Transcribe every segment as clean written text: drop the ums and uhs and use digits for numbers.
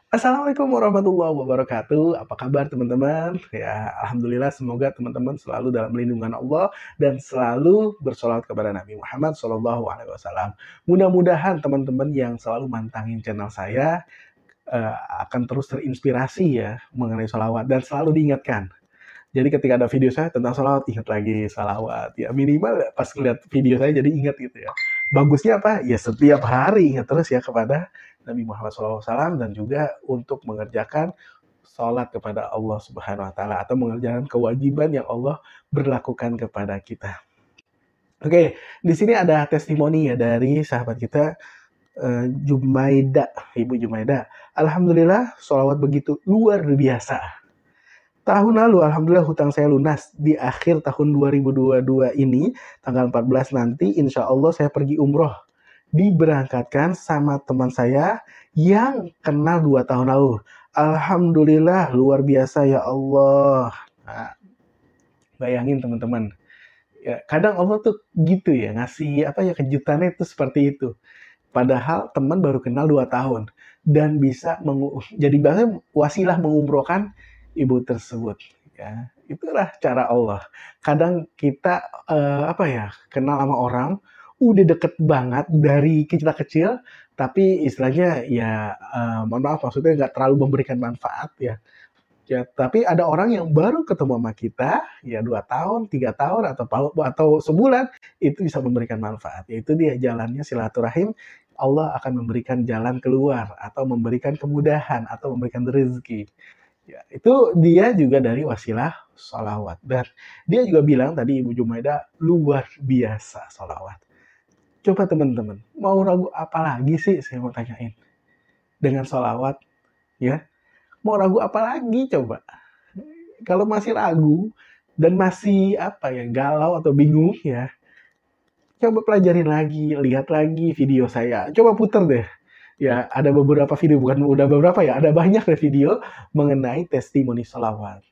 Assalamualaikum warahmatullahi wabarakatuh. Apa kabar teman-teman? Ya, alhamdulillah semoga teman-teman selalu dalam lindungan Allah dan selalu bersolawat kepada Nabi Muhammad SAW. Mudah-mudahan teman-teman yang selalu mantangin channel saya eh, akan terus terinspirasi ya mengenai solawat dan selalu diingatkan. Jadi ketika ada video saya tentang salawat, ingat lagi salawat. Ya minimal ya, pas ngeliat video saya jadi ingat gitu ya. Bagusnya apa? Ya setiap hari ingat terus ya kepada Nabi Muhammad SAW dan juga untuk mengerjakan sholat kepada Allah Subhanahu Wa Taala atau mengerjakan kewajiban yang Allah berlakukan kepada kita. Oke, di sini ada testimoni ya dari sahabat kita Jumaida, Ibu Jumaida. Alhamdulillah, sholawat begitu luar biasa. Tahun lalu, alhamdulillah hutang saya lunas. Di akhir tahun 2022 ini, tanggal 14 nanti, insya Allah saya pergi umroh. Diberangkatkan sama teman saya yang kenal 2 tahun lalu. Alhamdulillah, luar biasa ya Allah. Nah, bayangin teman-teman. Ya, kadang Allah tuh gitu ya, ngasih apa ya kejutannya itu seperti itu. Padahal teman baru kenal 2 tahun dan bisa jadi bahkan wasilah mengumrohkan ibu tersebut ya. Itulah cara Allah. Kadang kita apa ya, kenal sama orang udah deket banget dari kita kecil tapi istilahnya ya mohon maaf maksudnya nggak terlalu memberikan manfaat ya. Ya, tapi ada orang yang baru ketemu sama kita, ya 2 tahun, 3 tahun, atau sebulan, itu bisa memberikan manfaat. Yaitu dia jalannya silaturahim, Allah akan memberikan jalan keluar, atau memberikan kemudahan, atau memberikan rezeki. Ya, itu dia juga dari wasilah sholawat. Dan dia juga bilang tadi Ibu Jumaida, luar biasa sholawat. Coba teman-teman, mau ragu apa lagi sih saya mau tanyain? Dengan sholawat, ya. Mau ragu apa lagi coba? Kalau masih ragu dan masih apa ya galau atau bingung ya, coba pelajarin lagi, lihat lagi video saya. Coba puter deh. Ya, ada beberapa video, bukan udah beberapa ya, ada banyak deh video mengenai testimoni sholawat.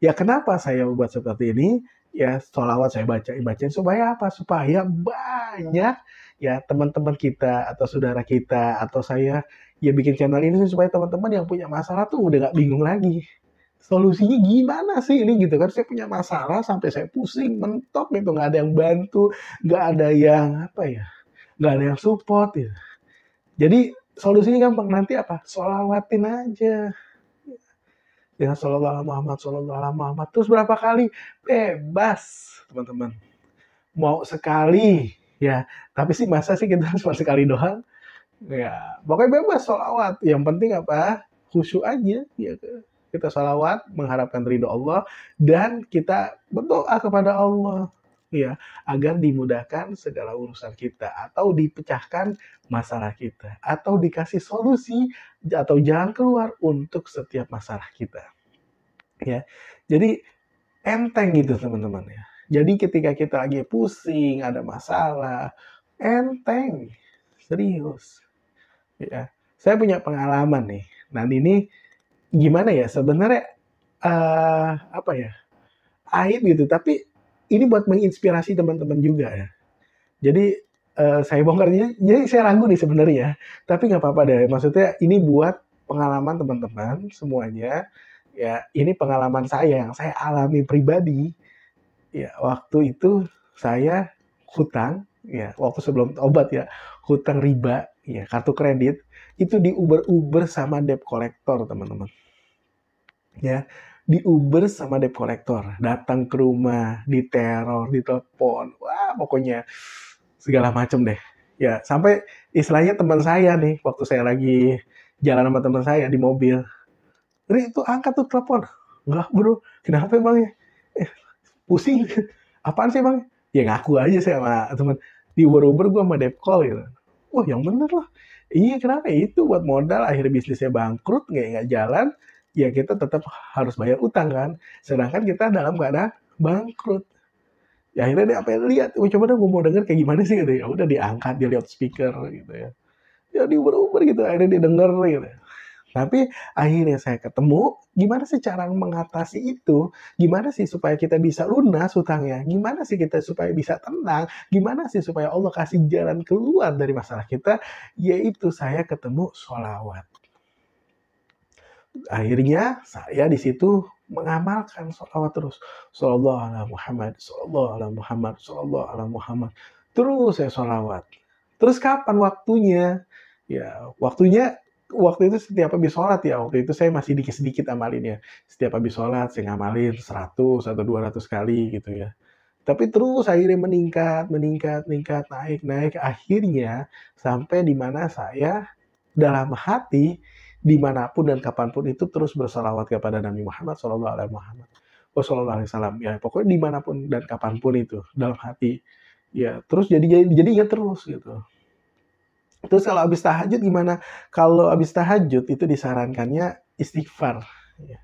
Ya, kenapa saya membuat seperti ini? Ya, sholawat saya bacain supaya apa? Supaya banyak ya teman-teman kita atau saudara kita atau saya ya bikin channel ini supaya teman-teman yang punya masalah tuh udah gak bingung lagi. Solusinya gimana sih ini gitu kan? Saya punya masalah sampai saya pusing, mentok gitu, nggak ada yang bantu, nggak ada yang apa ya, nggak ada yang support ya. Jadi solusinya gampang nanti apa? Sholawatin aja. Ya Shallallahu Muhammad, Shallallahu Muhammad. Terus berapa kali? Bebas, teman-teman. Mau sekali, ya. Tapi sih masa sih kita cuma sekali doang? Ya, pokoknya bebas sholawat. Yang penting apa? Khusyuk aja. Ya, kita sholawat, mengharapkan ridho Allah, dan kita berdoa kepada Allah. Ya, agar dimudahkan segala urusan kita, atau dipecahkan masalah kita, atau dikasih solusi atau jalan keluar untuk setiap masalah kita. Ya, jadi enteng gitu teman-teman ya. Jadi ketika kita lagi pusing, ada masalah, enteng, serius. Ya, saya punya pengalaman nih. Nah ini gimana ya? Sebenarnya apa ya? Aib gitu. Tapi ini buat menginspirasi teman-teman juga ya. Jadi saya bongkarnya. Jadi saya ragu nih sebenarnya. Tapi nggak apa-apa deh. Maksudnya ini buat pengalaman teman-teman semuanya. Ya, ini pengalaman saya yang saya alami pribadi. Ya, waktu itu saya hutang, ya, waktu sebelum obat ya, hutang riba, ya, kartu kredit, itu di Uber sama debt collector, teman-teman. Ya, di Uber sama debt collector, datang ke rumah, diteror, ditelepon, wah pokoknya segala macam deh. Ya, sampai istilahnya teman saya nih, waktu saya lagi jalan sama teman saya di mobil, Ri itu angkat tuh telepon. Enggak bro, kenapa emang ya? Pusing. Apaan sih bang? Ya ngaku aja sih sama teman. Di Uber-Uber gue sama Depkol gitu. Wah yang bener lah. Iya kenapa? Itu buat modal akhirnya bisnisnya bangkrut, nggak jalan. Ya kita tetap harus bayar utang kan. Sedangkan kita dalam keadaan bangkrut. Ya akhirnya dia apa yang lihat, coba dong gue mau denger kayak gimana sih gitu. Ya udah diangkat, dia lihat speaker gitu ya. Ya di Uber-Uber gitu akhirnya dia denger gitu. Tapi akhirnya saya ketemu, gimana sih cara mengatasi itu? Gimana sih supaya kita bisa lunas hutangnya? Gimana sih kita supaya bisa tenang? Gimana sih supaya Allah kasih jalan keluar dari masalah kita? Yaitu saya ketemu sholawat. Akhirnya saya di situ mengamalkan sholawat terus. Shallallahu ala Muhammad, shallallahu ala Muhammad, shallallahu ala Muhammad. Terus saya sholawat. Terus kapan waktunya? Ya, waktu itu setiap habis sholat ya. Waktu itu saya masih dikit-sedikit amalin ya. Setiap habis sholat saya ngamalin 100 atau 200 kali gitu ya. Tapi terus akhirnya meningkat, meningkat, meningkat, naik, naik. Akhirnya sampai di mana saya dalam hati dimanapun dan kapanpun itu terus bersalawat kepada Nabi Muhammad Shallallahu Alaihi Muhammad Wasallam, ya pokoknya dimanapun dan kapanpun itu dalam hati ya terus jadi ingat terus gitu. Terus kalau habis tahajud gimana? Kalau habis tahajud itu disarankannya istighfar. Ya,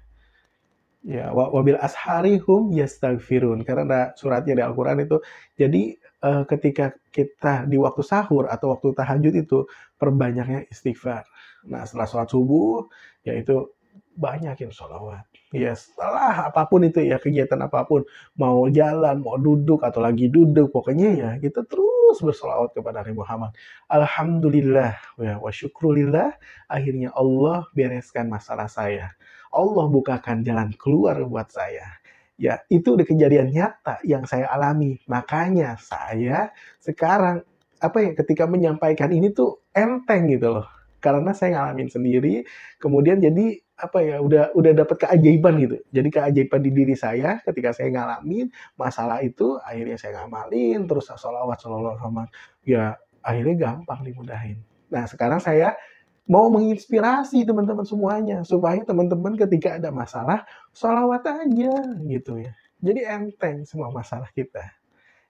ya wabil asharihum yastaghfirun karena ada suratnya di Al-Qur'an itu. Jadi ketika kita di waktu sahur atau waktu tahajud itu perbanyaknya istighfar. Nah, setelah sholat subuh yaitu banyakin sholawat. Ya, setelah apapun itu ya kegiatan apapun, mau jalan, mau duduk atau lagi duduk, pokoknya ya kita terus bersolawat kepada Nabi Muhammad. Alhamdulillah wa syukrulillah, akhirnya Allah bereskan masalah saya. Allah bukakan jalan keluar buat saya. Ya, itu udah kejadian nyata yang saya alami. Makanya saya sekarang ketika menyampaikan ini tuh enteng gitu loh. Karena saya ngalamin sendiri, kemudian jadi udah dapat keajaiban gitu. Jadi keajaiban di diri saya ketika saya ngalamin masalah itu, akhirnya saya ngamalin terus sholawat sholawat sama ya akhirnya gampang dimudahin. Nah, sekarang saya mau menginspirasi teman-teman semuanya supaya teman-teman ketika ada masalah sholawat aja gitu ya. Jadi enteng semua masalah kita.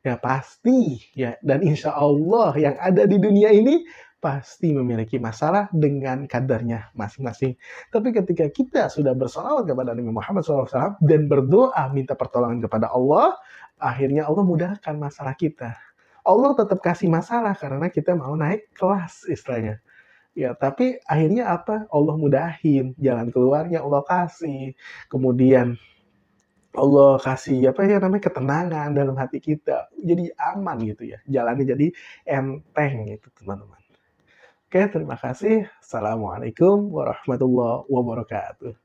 Ya pasti ya dan insya Allah yang ada di dunia ini pasti memiliki masalah dengan kadarnya masing-masing. Tapi ketika kita sudah bersalawat kepada Nabi Muhammad SAW dan berdoa minta pertolongan kepada Allah, akhirnya Allah mudahkan masalah kita. Allah tetap kasih masalah karena kita mau naik kelas istilahnya. Ya, tapi akhirnya apa? Allah mudahin, jalan keluarnya Allah kasih. Kemudian Allah kasih ketenangan dalam hati kita. Jadi aman gitu ya. Jalannya jadi enteng gitu, teman-teman. Oke, terima kasih. Assalamualaikum warahmatullahi wabarakatuh.